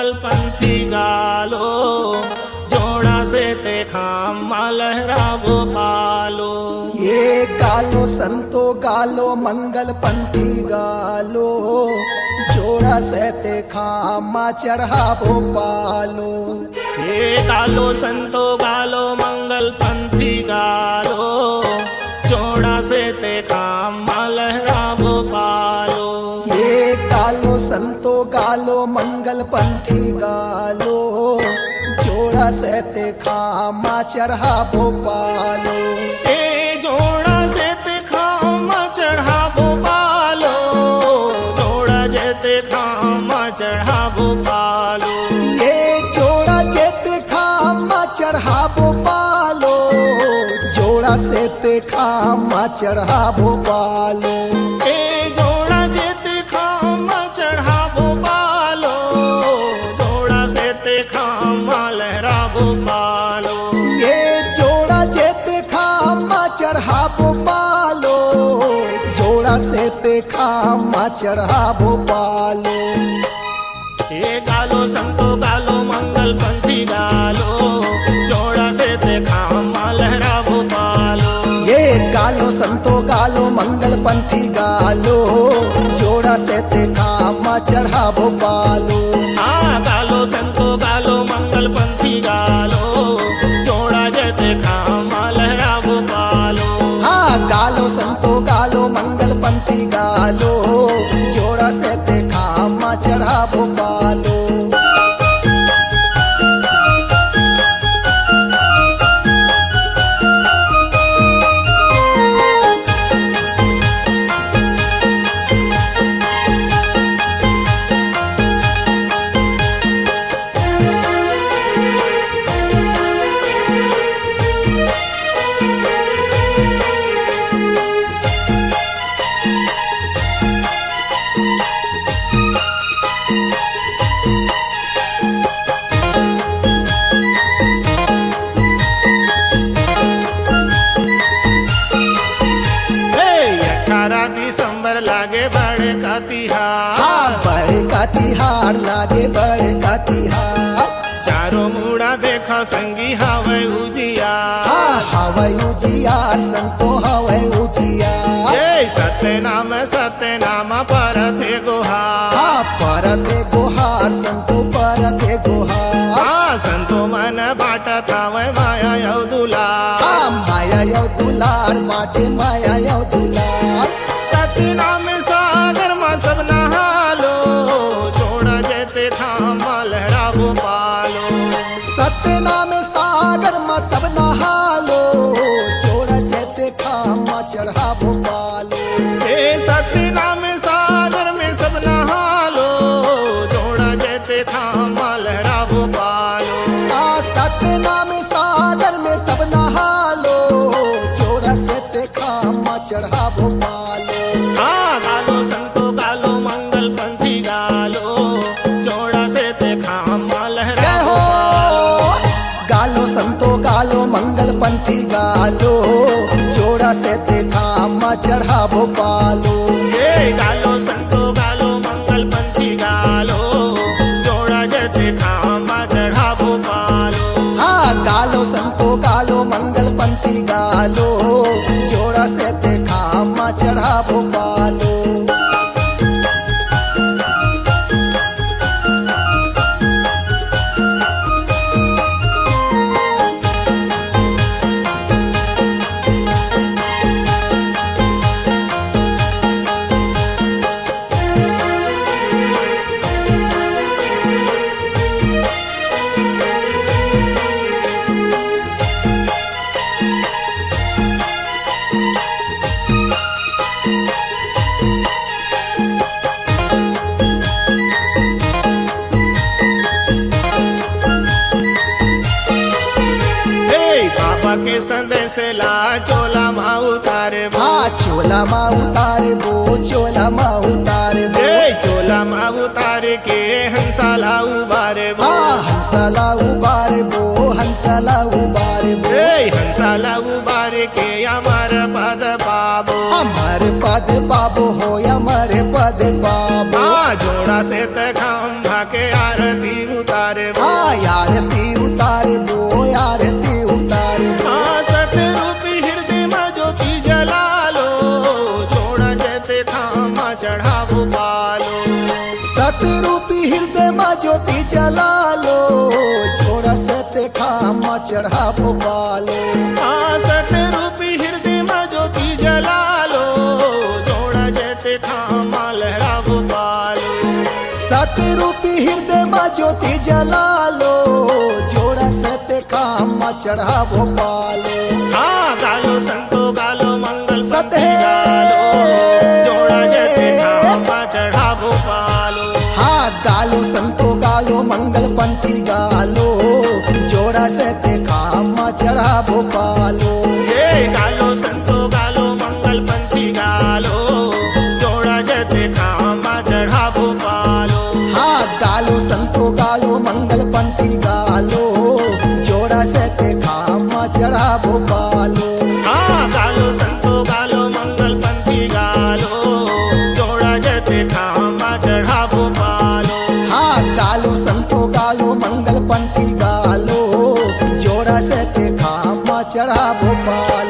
मंगल पंथी गालो, जोड़ा से ते खाम लहरा गोपालो। ये गालो संतो गालो मंगल पंथी गालो, जोड़ा से ते खामा चढ़ा भोपालो। ये गालो संतो गालो मंगल पंथी गालो, जोड़ा से ते खाम लहरा गोपालो। ये गालो संतो गालो मंगल पंथी गालो, जोड़ा से ते खामा चढ़ा भोपालो। ए जोड़ा से ते खामा चढ़ा भोपालो, जोड़ा जे ते खामा चढ़ा भोपालो। ये जोड़ा जेते खामा चढ़ा भोपालो, जोड़ा से ते खामा चढ़ा भोपालो। ए जोड़ा जे ते खामा चढ़ा भोपालो, जोड़ा से ते खामा लहरा भोपालो। ये जोड़ा जेते खामा चढ़ा भोपालो, जोड़ा से ते खामा चढ़ा भोपालो। ये गालो संतो गालो मंगल पंथी गालो, जोड़ा से ते खामा लहरा भोपालो। ये गालो संतो गालो मंगल पंथी गालो, जोड़ा से ते खामा चढ़ा भोपालो। हाँ गालो संतो गालो मंगल पंथी गालो, जोड़ा जे ते खामा लहरा भोपालो। हाँ गालो संतो गालो मंगल पंथी गालो, जोड़ा से ते खामा चढ़ा भोपालो। दिसंबर लागे बड़े का तिहार। हाँ बड़े का तिहार लागे बड़े का तिहार। चारों मुड़ा देखा संगी हवे उजियार। हाँ हवे उजियार संतो हवे उजियार। ये सत्य नाम पर थे गुहार। हाँ पर थे गुहार संतो पर थे गुहार। हाँ संतो मन बाटा था वै माया यौ दुलार। हाँ माया यौ दुलार बाटे माया यौ दुलार। सतनाम सागर में सब नहालो, जोड़ा जेते खामा लहरा भोपालो। सतनाम सागर में सब नहालो, जोड़ा जेते खामा चढ़ा भोपालो। ए सतनाम सागर में सब नहालो, जोड़ा जेते खामा लहरा भोपालो। आ सतनाम सागर में सब नहालो, जोड़ा से ते खामा चढ़ा भोपालो। हाँ गालो संतो गालो मंगल पंथी गालो, जोड़ा से ते खामा लहरा जय हो गालो संतो गालो मंगल पंथी गालो, जोड़ा से ते खामा चढ़ा भोपालो। ये गालो संतो गालो मंगल पंथी गालो, जोड़ा जेते खामा चढ़ा भोपालो। हाँ गालो संतो गालो मंगल पंथी गालो, जोड़ा से ते खामा चढ़ा भोपालो। के संदेश ला चोला माँ उतारे बो। हाँ चोला माँ उतारे बो, चोला माँ उतारे बो। चोला माँ उतारे के हंसाला उबारे बो। हाँ हंसाला उबारे बो, हंसाला उबारे बो। हंसाला उबारे के अमर पद पाबो। अमर पद पाबो हो अमर पद पाबो। जोड़ा से ते खंभा के आर आरती उतारे वो आरती उतारे वो आरती उतारे सतरूपी हृदय में ज्योति जला लो जोड़ा जैते खामा चढ़ावो पालो सतरूपी हृदय में ज्योति जला लो जोड़ा से ते खामा चढ़ावो पालो सतरूपी हृदय में ज्योति जला लो जोड़ा जैते खामा लहरावो पालो सतरूपी हृदय में ज्योति जला लो जोड़ा से ते खामा चढ़ावो पालो गालो संतो गालो मंगल सते गालो जोड़ा जैते खामा चढ़ावो पालो गालो संतो गालो मंगल पंथी गालो जोड़ा से ते खामा चढ़ावो पालो गालो संतो गालो मंगल पंथी गालो जोड़ा जैते खामा चढ़ावो पालो गालो संतो गालो मंगल पंथी गालो जोड़ा से ते खामा चढ़ावो पालो गालो संतो गालो मंगल पंथी गालो जोड़ा जैते खामा चढ़ावो पालो गालो संतो गालो मंगल पंथी गालो जोड़ा से ते खामा चढ़ावो पालो।